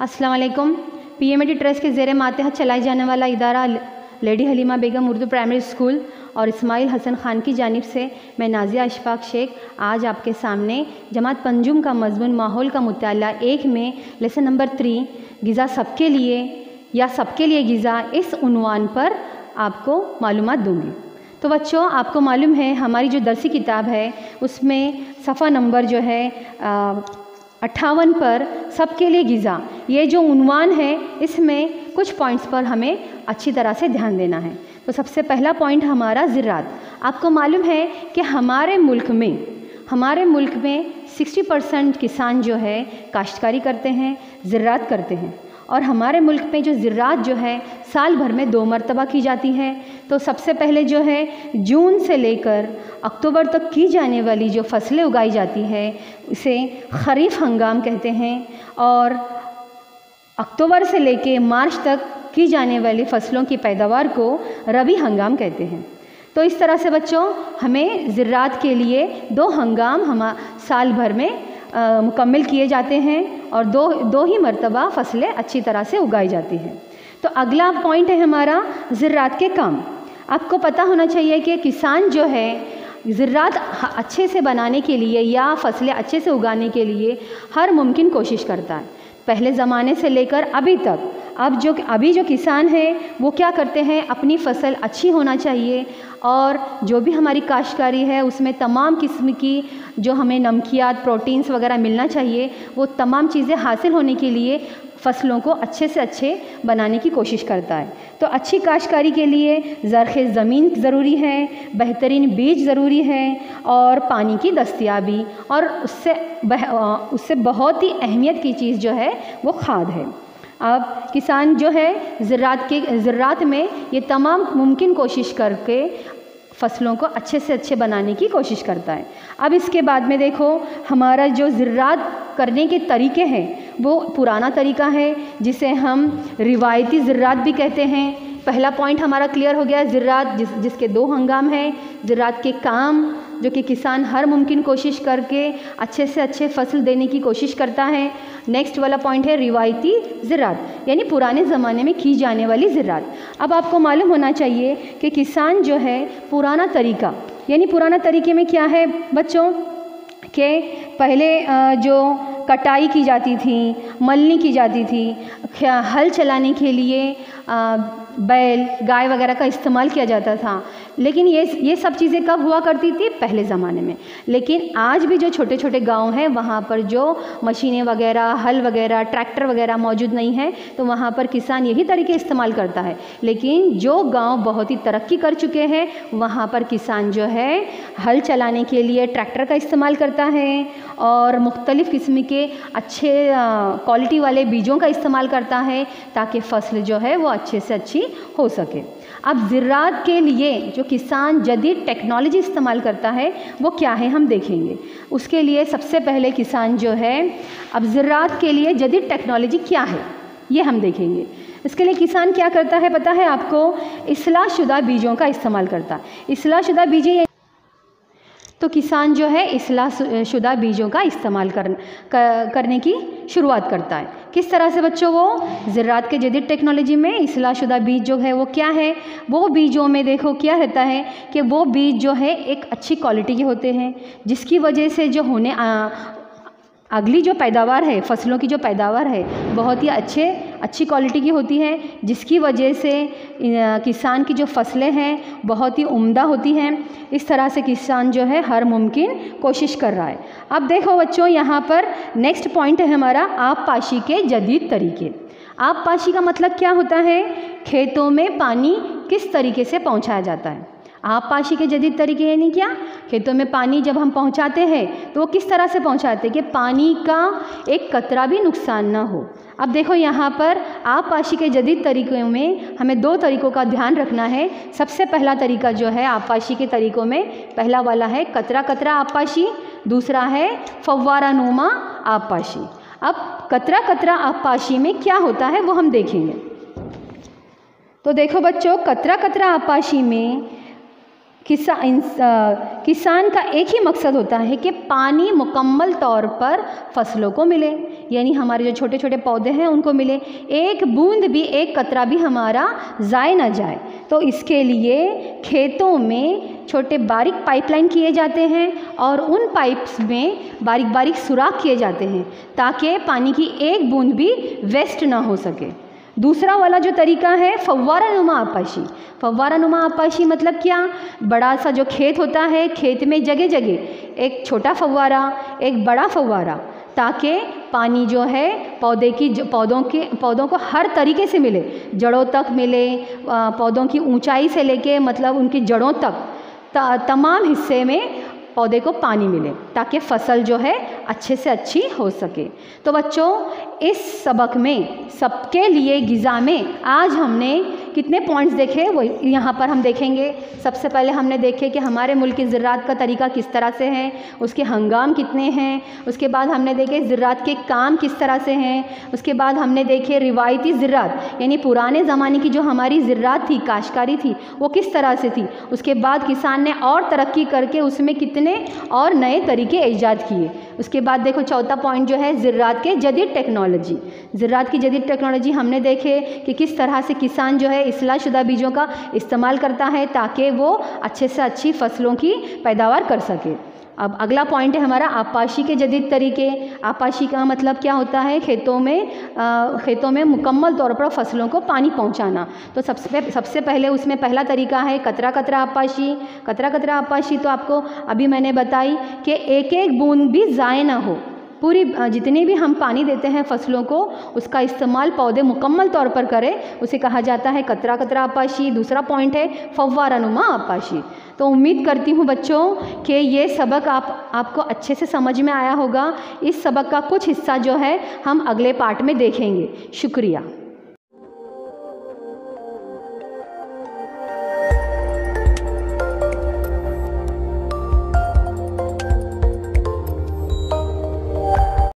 अस्सलाम वालेकुम। PMAT trust के ज़ेर मातहत चलाए जाने वाला इदारा लेडी हलीमा बेगम उर्दू प्राइमरी स्कूल और इस्माइल हसन ख़ान की जानिब से मैं नाज़िया अशफाक शेख आज आपके सामने जमात पंजुम का मज़मून माहौल का मुताला 1 में लेसन नंबर 3 ग़िज़ा सबके लिए या सबके लिए ग़िज़ा इस उन्वान पर आपको मालूमात दूँगी। तो बच्चों, आपको मालूम है हमारी जो दरसी किताब है उसमें सफ़ा नंबर जो है 58 पर सबके लिए ग़िज़ा ये जो उन्वान है इसमें कुछ पॉइंट्स पर हमें अच्छी तरह से ध्यान देना है। तो सबसे पहला पॉइंट हमारा ज़िरात। आपको मालूम है कि हमारे मुल्क में 60% किसान जो है काश्तकारी करते हैं, ज़िरात करते हैं और हमारे मुल्क में जो ज़िरात जो है साल भर में 2 मरतबा की जाती है। तो सबसे पहले जो है जून से लेकर अक्टूबर तक की जाने वाली जो फसलें उगाई जाती है उसे खरीफ हंगाम कहते हैं और अक्टूबर से लेकर मार्च तक की जाने वाली फसलों की पैदावार को रबी हंगाम कहते हैं। तो इस तरह से बच्चों हमें ज़िरात के लिए 2 हंगाम साल भर में मुकम्मल किए जाते हैं और दो ही मरतबा फसलें अच्छी तरह से उगाई जाती हैं। तो अगला पॉइंट है हमारा ज़िरात के काम। आपको पता होना चाहिए कि किसान जो है ज़िरात अच्छे से बनाने के लिए या फसलें अच्छे से उगाने के लिए हर मुमकिन कोशिश करता है। पहले ज़माने से लेकर अभी तक अभी जो किसान हैं वो क्या करते हैं, अपनी फ़सल अच्छी होना चाहिए और जो भी हमारी काश्तकारी है उसमें तमाम किस्म की जो हमें नमकियात प्रोटीन्स वगैरह मिलना चाहिए वो तमाम चीज़ें हासिल होने के लिए फ़सलों को अच्छे से अच्छे बनाने की कोशिश करता है। तो अच्छी काश्तकारी के लिए ज़रख़े ज़मीन ज़रूरी है, बेहतरीन बीज ज़रूरी है और पानी की दस्तयाबी और उससे बहुत ही अहमियत की चीज़ जो है वो खाद है। अब किसान जो है ज़िरात में ये तमाम मुमकिन कोशिश करके फ़सलों को अच्छे से अच्छे बनाने की कोशिश करता है। अब इसके बाद में देखो हमारा जो ज़िरात करने के तरीके हैं वो पुराना तरीका है जिसे हम रिवायती ज़िरात भी कहते हैं। पहला पॉइंट हमारा क्लियर हो गया ज़िरात जिसके 2 हंगाम हैं। ज़िरात के काम जो कि किसान हर मुमकिन कोशिश करके अच्छे से अच्छे फसल देने की कोशिश करता है। नेक्स्ट वाला पॉइंट है रिवायती ज़िरात यानी पुराने ज़माने में की जाने वाली ज़िरात। अब आपको मालूम होना चाहिए कि किसान जो है पुराना तरीके में क्या है बच्चों के पहले जो कटाई की जाती थी, मलनी की जाती थी, हल चलाने के लिए बैल गाय वगैरह का इस्तेमाल किया जाता था। लेकिन ये सब चीज़ें कब हुआ करती थी, पहले ज़माने में। लेकिन आज भी जो छोटे छोटे गांव हैं वहाँ पर जो मशीनें वगैरह हल वगैरह ट्रैक्टर वगैरह मौजूद नहीं है तो वहाँ पर किसान यही तरीके इस्तेमाल करता है। लेकिन जो गांव बहुत ही तरक्की कर चुके हैं वहाँ पर किसान जो है हल चलाने के लिए ट्रैक्टर का इस्तेमाल करता है और मुख्तलिफ़ किस्म के अच्छे क्वालिटी वाले बीजों का इस्तेमाल करता है ताकि फसल जो है वो अच्छे से अच्छी हो सके। अब ज़िरात के लिए जो किसान जदीद टेक्नोलॉजी इस्तेमाल करता है वो क्या है हम देखेंगे। उसके लिए सबसे पहले किसान जो है अब ज़िरात के लिए जदीद टेक्नोलॉजी क्या है ये हम देखेंगे। इसके लिए किसान क्या करता है पता है आपको, इस्लाहशुदा बीजों का इस्तेमाल करता है। इस्लाहशुदा बीजें तो किसान जो है इस्लाहशुदा बीजों का इस्तेमाल करने की शुरुआत करता है। किस तरह से बच्चों, वो ज़िरात के जदीद टेक्नोलॉजी में इस्लाहशुदा बीज जो है वो क्या है, वो बीजों में देखो क्या रहता है कि वो बीज जो है एक अच्छी क्वालिटी के होते हैं जिसकी वजह से जो अगली जो पैदावार है फसलों की जो पैदावार है बहुत ही अच्छी क्वालिटी की होती है जिसकी वजह से किसान की जो फसलें हैं बहुत ही उम्दा होती हैं। इस तरह से किसान जो है हर मुमकिन कोशिश कर रहा है। अब देखो बच्चों यहाँ पर नेक्स्ट पॉइंट है हमारा आबपाशी के जदीद तरीके। आबपाशी का मतलब क्या होता है, खेतों में पानी किस तरीके से पहुँचाया जाता है। आबपाशी के जदीद तरीके यानी क्या, खेतों में पानी जब हम पहुंचाते हैं तो वो किस तरह से पहुंचाते हैं कि पानी का एक कतरा भी नुकसान ना हो। अब देखो यहाँ पर आबपाशी के जदीद तरीक़ों में हमें 2 तरीक़ों का ध्यान रखना है। सबसे पहला तरीका जो है आबपाशी के तरीक़ों में पहला वाला है कतरा कतरा आबपाशी, दूसरा है फव्वारा नुमा आबपाशी। अब कतरा कतरा आबपाशी में क्या होता है वो हम देखेंगे। तो देखो बच्चों, कतरा कतरा आबपाशी में किसान का एक ही मकसद होता है कि पानी मुकम्मल तौर पर फसलों को मिले, यानी हमारे जो छोटे छोटे पौधे हैं उनको मिले, एक बूंद भी, एक कतरा भी हमारा ज़ाय ना जाए। तो इसके लिए खेतों में छोटे बारीक पाइपलाइन किए जाते हैं और उन पाइप्स में बारीक बारीक सुराख किए जाते हैं ताकि पानी की एक बूंद भी वेस्ट ना हो सके। दूसरा वाला जो तरीका है फव्वारा नुमा आपाशी। फव्वारा नुमा आपाशी मतलब क्या? बड़ा सा जो खेत होता है, खेत में जगह जगह एक छोटा फव्वारा, एक बड़ा फव्वारा, ताकि पानी जो है पौधों को हर तरीके से मिले, जड़ों तक मिले, पौधों की ऊंचाई से लेके मतलब उनकी जड़ों तक तमाम हिस्से में पौधे को पानी मिले ताकि फसल जो है अच्छे से अच्छी हो सके। तो बच्चों, इस सबक में सबके लिए ग़िज़ा में आज हमने कितने पॉइंट्स देखे वो यहाँ पर हम देखेंगे। सबसे पहले हमने देखे कि हमारे मुल्क की ज़राअत का तरीका किस तरह से है, उसके हंगाम कितने हैं। उसके बाद हमने देखे ज़राअत के काम किस तरह से हैं। उसके बाद हमने देखे रिवायती ज़राअत यानी पुराने ज़माने की जो हमारी ज़राअत थी, काश्तकारी थी, वो किस तरह से थी। उसके बाद किसान ने और तरक्की करके उसमें कितने और नए तरीके ईजाद किए। उसके बाद देखो चौथा पॉइंट जो है ज़राअत के जदीद टेक्नोलॉजी। ज़राअत की जदीद टेक्नोलॉजी हमने देखे कि किस तरह से किसान जो है इस्लाहशुदा बीजों का इस्तेमाल करता है ताकि वो अच्छे से अच्छी फसलों की पैदावार कर सके। अब अगला पॉइंट है हमारा आपाशी के जदीद तरीके। आपाशी का मतलब क्या होता है? खेतों में मुकम्मल तौर पर फसलों को पानी पहुंचाना। तो सबसे पहले उसमें पहला तरीका है कतरा कतरा आपाशी। कतरा कतरा आपाशी तो आपको अभी मैंने बताई कि एक एक बूंद भी ज़ाय ना हो, पूरी जितनी भी हम पानी देते हैं फसलों को उसका इस्तेमाल पौधे मुकम्मल तौर पर करें, उसे कहा जाता है कतरा कतरा आपाशी। दूसरा पॉइंट है फव्वारा नुमा आपाशी। तो उम्मीद करती हूँ बच्चों कि ये सबक आपको अच्छे से समझ में आया होगा। इस सबक का कुछ हिस्सा जो है हम अगले पार्ट में देखेंगे। शुक्रिया।